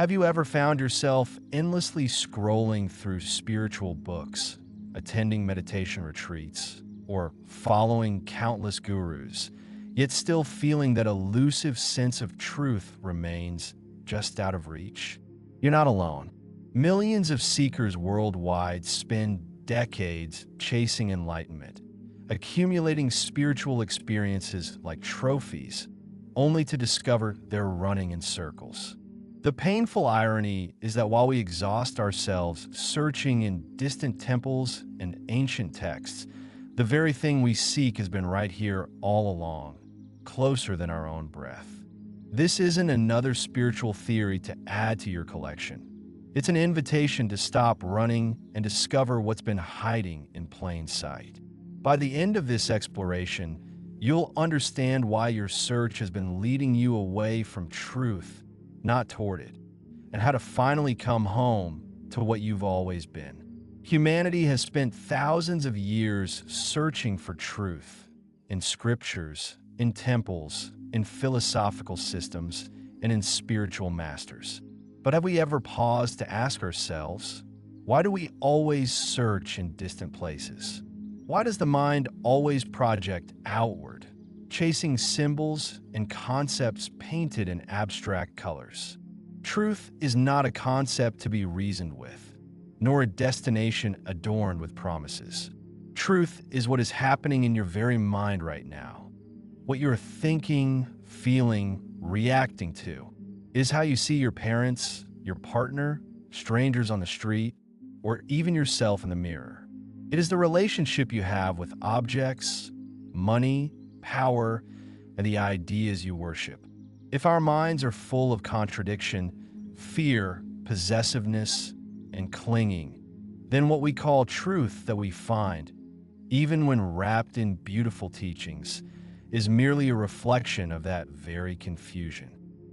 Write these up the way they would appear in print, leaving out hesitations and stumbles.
Have you ever found yourself endlessly scrolling through spiritual books, attending meditation retreats, or following countless gurus, yet still feeling that elusive sense of truth remains just out of reach? You're not alone. Millions of seekers worldwide spend decades chasing enlightenment, accumulating spiritual experiences like trophies, only to discover they're running in circles. The painful irony is that while we exhaust ourselves searching in distant temples and ancient texts, the very thing we seek has been right here all along, closer than our own breath. This isn't another spiritual theory to add to your collection. It's an invitation to stop running and discover what's been hiding in plain sight. By the end of this exploration, you'll understand why your search has been leading you away from truth, not toward it, and how to finally come home to what you've always been. Humanity has spent thousands of years searching for truth in scriptures, in temples, in philosophical systems, and in spiritual masters. But have we ever paused to ask ourselves, why do we always search in distant places? Why does the mind always project outward, chasing symbols and concepts painted in abstract colors? Truth is not a concept to be reasoned with, nor a destination adorned with promises. Truth is what is happening in your very mind right now. What you're thinking, feeling, reacting to. Is how you see your parents, your partner, strangers on the street, or even yourself in the mirror. It is the relationship you have with objects, money, power, and the ideas you worship. If our minds are full of contradiction, fear, possessiveness, and clinging, then what we call truth that we find, even when wrapped in beautiful teachings, is merely a reflection of that very confusion.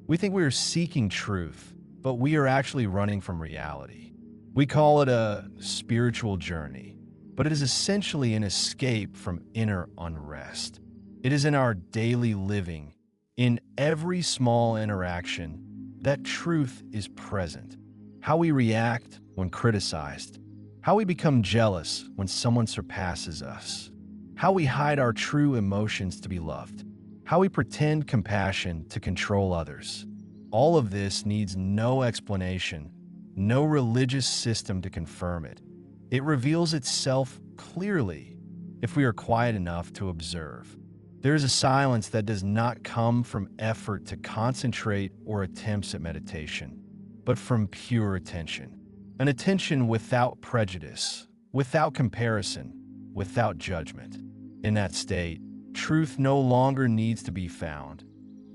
We think we are seeking truth, but we are actually running from reality. We call it a spiritual journey, but it is essentially an escape from inner unrest. It is in our daily living, in every small interaction, that truth is present. How we react when criticized, how we become jealous when someone surpasses us, how we hide our true emotions to be loved, how we pretend compassion to control others. All of this needs no explanation, no religious system to confirm it. It reveals itself clearly if we are quiet enough to observe. There is a silence that does not come from effort to concentrate or attempts at meditation, but from pure attention. An attention without prejudice, without comparison, without judgment. In that state, truth no longer needs to be found.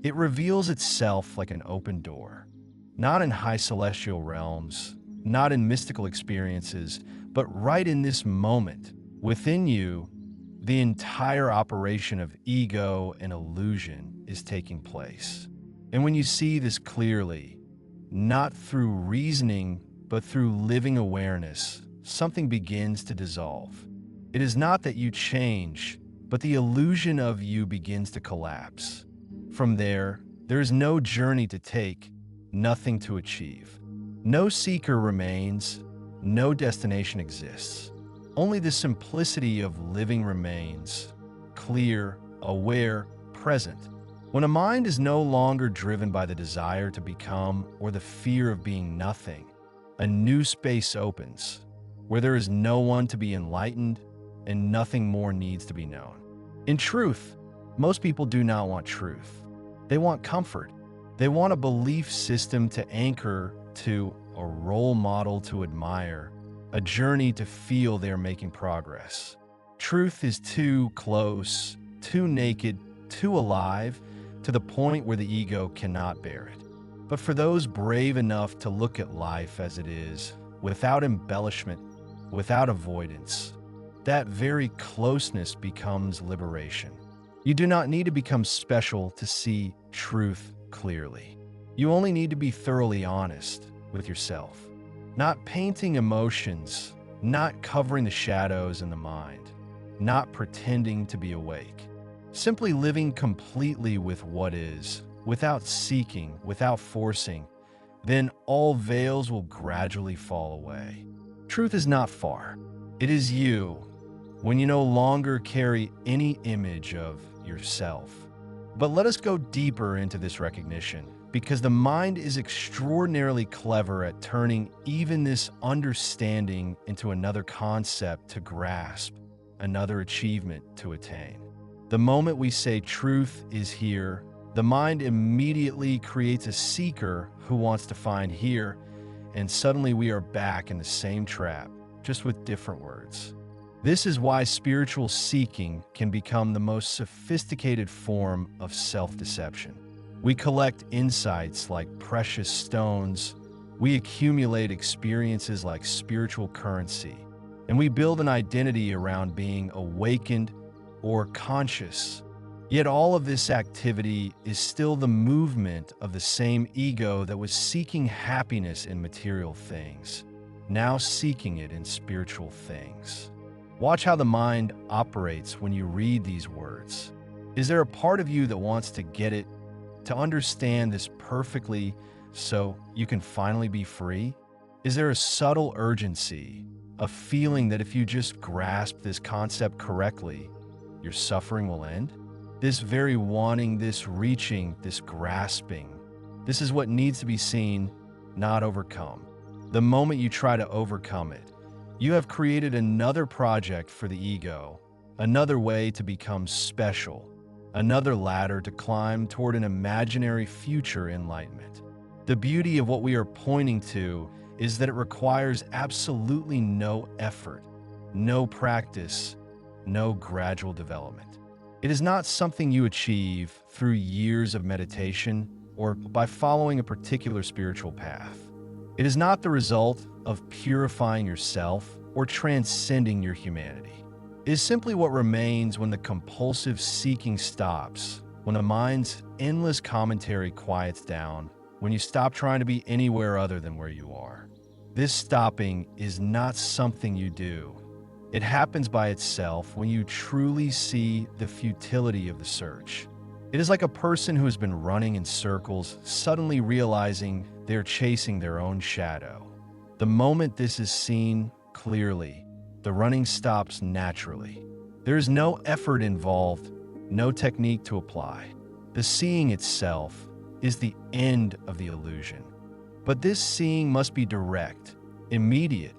It reveals itself like an open door, not in high celestial realms, not in mystical experiences, but right in this moment. Within you, the entire operation of ego and illusion is taking place. And when you see this clearly, not through reasoning, but through living awareness, something begins to dissolve. It is not that you change, but the illusion of you begins to collapse. From there is no journey to take, nothing to achieve. No seeker remains, no destination exists. Only the simplicity of living remains, clear, aware, present. When a mind is no longer driven by the desire to become or the fear of being nothing, a new space opens, where there is no one to be enlightened and nothing more needs to be known. In truth, most people do not want truth. They want comfort. They want a belief system to anchor to, a role model to admire, a journey to feel they're making progress. Truth is too close, too naked, too alive, to the point where the ego cannot bear it. But for those brave enough to look at life as it is, without embellishment, without avoidance, that very closeness becomes liberation. You do not need to become special to see truth clearly. You only need to be thoroughly honest with yourself, not painting emotions, not covering the shadows in the mind, not pretending to be awake, simply living completely with what is, without seeking, without forcing, then all veils will gradually fall away. Truth is not far. It is you, when you no longer carry any image of yourself. But let us go deeper into this recognition, because the mind is extraordinarily clever at turning even this understanding into another concept to grasp, another achievement to attain. The moment we say truth is here, the mind immediately creates a seeker who wants to find here, and suddenly we are back in the same trap, just with different words. This is why spiritual seeking can become the most sophisticated form of self-deception. We collect insights like precious stones, we accumulate experiences like spiritual currency, and we build an identity around being awakened or conscious. Yet all of this activity is still the movement of the same ego that was seeking happiness in material things, now seeking it in spiritual things. Watch how the mind operates when you read these words. Is there a part of you that wants to get it, to understand this perfectly so you can finally be free? Is there a subtle urgency, a feeling that if you just grasp this concept correctly, your suffering will end? This very wanting, this reaching, this grasping, this is what needs to be seen, not overcome. The moment you try to overcome it, you have created another project for the ego, another way to become special, another ladder to climb toward an imaginary future enlightenment. The beauty of what we are pointing to is that it requires absolutely no effort, no practice, no gradual development. It is not something you achieve through years of meditation or by following a particular spiritual path. It is not the result of purifying yourself or transcending your humanity. It is simply what remains when the compulsive seeking stops, when the mind's endless commentary quiets down, when you stop trying to be anywhere other than where you are. This stopping is not something you do. It happens by itself when you truly see the futility of the search. It is like a person who has been running in circles suddenly realizing they're chasing their own shadow. The moment this is seen clearly, the running stops naturally. There is no effort involved, no technique to apply. The seeing itself is the end of the illusion. But this seeing must be direct, immediate,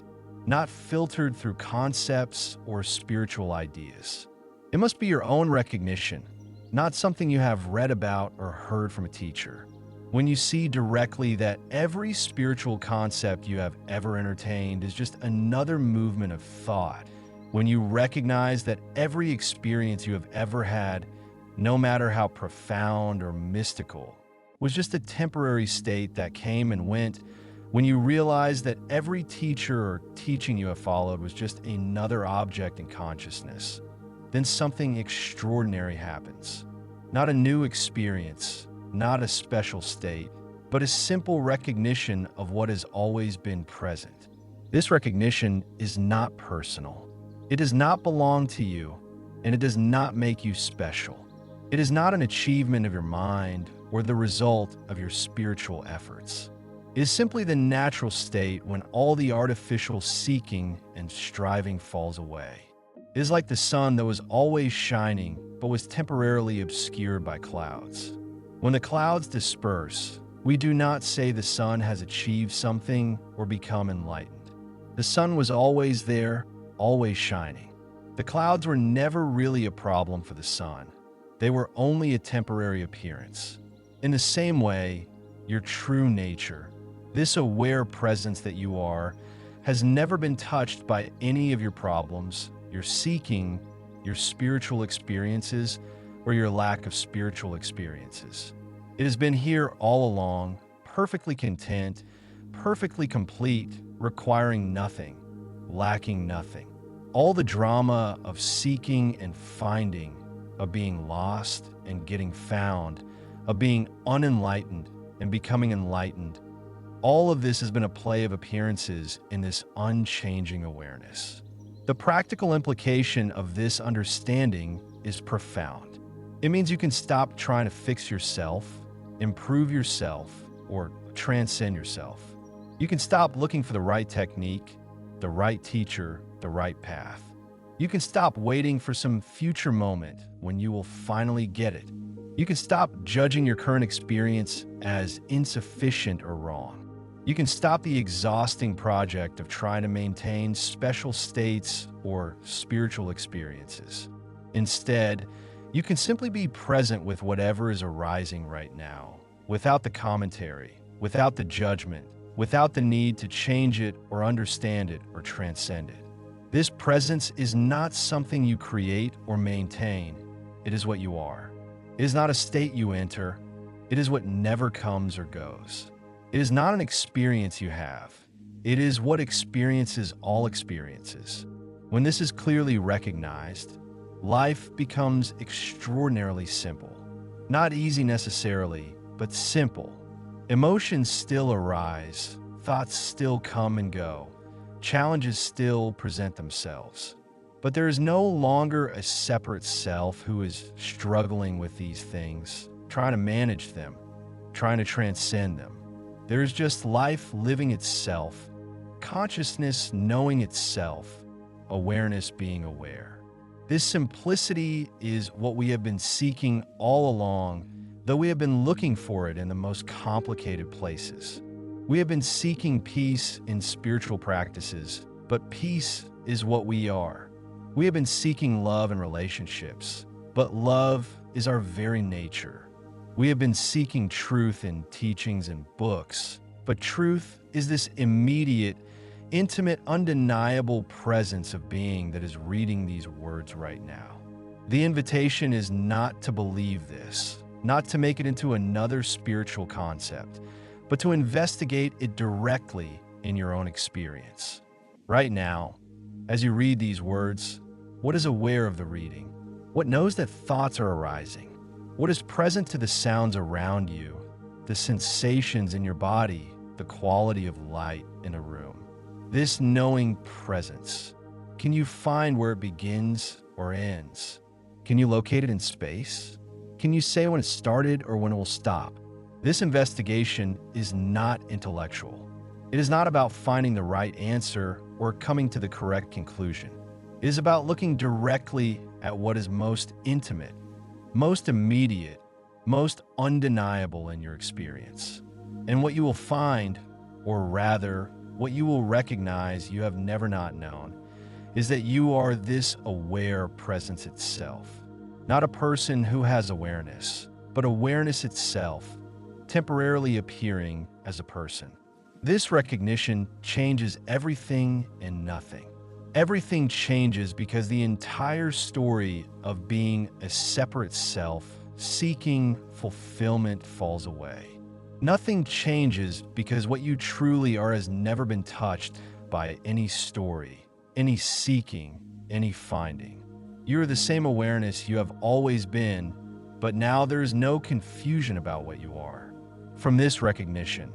not filtered through concepts or spiritual ideas. It must be your own recognition, not something you have read about or heard from a teacher. When you see directly that every spiritual concept you have ever entertained is just another movement of thought, when you recognize that every experience you have ever had, no matter how profound or mystical, was just a temporary state that came and went, when you realize that every teacher or teaching you have followed was just another object in consciousness, then something extraordinary happens. Not a new experience, not a special state, but a simple recognition of what has always been present. This recognition is not personal. It does not belong to you, and it does not make you special. It is not an achievement of your mind or the result of your spiritual efforts. It is simply the natural state when all the artificial seeking and striving falls away. It is like the sun that was always shining but was temporarily obscured by clouds. When the clouds disperse, we do not say the sun has achieved something or become enlightened. The sun was always there, always shining. The clouds were never really a problem for the sun. They were only a temporary appearance. In the same way, your true nature, this aware presence that you are, has never been touched by any of your problems, your seeking, your spiritual experiences, or your lack of spiritual experiences. It has been here all along, perfectly content, perfectly complete, requiring nothing, lacking nothing. All the drama of seeking and finding, of being lost and getting found, of being unenlightened and becoming enlightened, all of this has been a play of appearances in this unchanging awareness. The practical implication of this understanding is profound. It means you can stop trying to fix yourself, improve yourself, or transcend yourself. You can stop looking for the right technique, the right teacher, the right path. You can stop waiting for some future moment when you will finally get it. You can stop judging your current experience as insufficient or wrong. You can stop the exhausting project of trying to maintain special states or spiritual experiences. Instead, you can simply be present with whatever is arising right now, without the commentary, without the judgment, without the need to change it or understand it or transcend it. This presence is not something you create or maintain. It is what you are. It is not a state you enter. It is what never comes or goes. It is not an experience you have. It is what experiences all experiences. When this is clearly recognized, life becomes extraordinarily simple. Not easy necessarily, but simple. Emotions still arise, thoughts still come and go, challenges still present themselves. But there is no longer a separate self who is struggling with these things, trying to manage them, trying to transcend them. There is just life living itself, consciousness knowing itself, awareness being aware. This simplicity is what we have been seeking all along, though we have been looking for it in the most complicated places. We have been seeking peace in spiritual practices, but peace is what we are. We have been seeking love in relationships, but love is our very nature. We have been seeking truth in teachings and books, but truth is this immediate, intimate, undeniable presence of being that is reading these words right now. The invitation is not to believe this, not to make it into another spiritual concept, but to investigate it directly in your own experience. Right now, as you read these words, what is aware of the reading? What knows that thoughts are arising? What is present to the sounds around you, the sensations in your body, the quality of light in a room? This knowing presence, can you find where it begins or ends? Can you locate it in space? Can you say when it started or when it will stop? This investigation is not intellectual. It is not about finding the right answer or coming to the correct conclusion. It is about looking directly at what is most intimate, most immediate, most undeniable in your experience. And what you will find, or rather, what you will recognize you have never not known, is that you are this aware presence itself. Not a person who has awareness, but awareness itself, temporarily appearing as a person. This recognition changes everything and nothing. Everything changes because the entire story of being a separate self, seeking fulfillment, falls away. Nothing changes because what you truly are has never been touched by any story, any seeking, any finding. You are the same awareness you have always been, but now there is no confusion about what you are. From this recognition,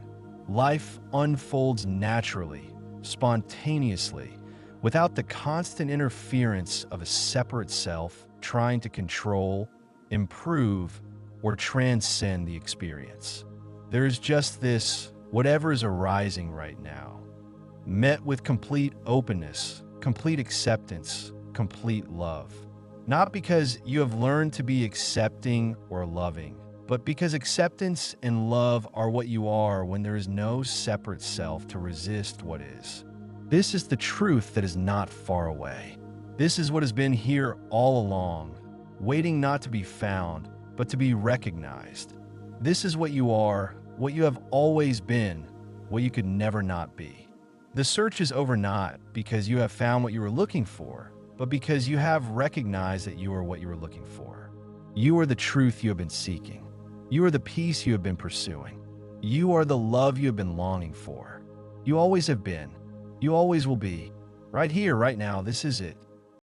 life unfolds naturally, spontaneously, without the constant interference of a separate self trying to control, improve, or transcend the experience. There is just this, whatever is arising right now, met with complete openness, complete acceptance, complete love. Not because you have learned to be accepting or loving, but because acceptance and love are what you are when there is no separate self to resist what is. This is the truth that is not far away. This is what has been here all along, waiting not to be found, but to be recognized. This is what you are, what you have always been, what you could never not be. The search is over not because you have found what you were looking for, but because you have recognized that you are what you were looking for. You are the truth you have been seeking. You are the peace you have been pursuing. You are the love you have been longing for. You always have been. You always will be. Right here, right now, this is it.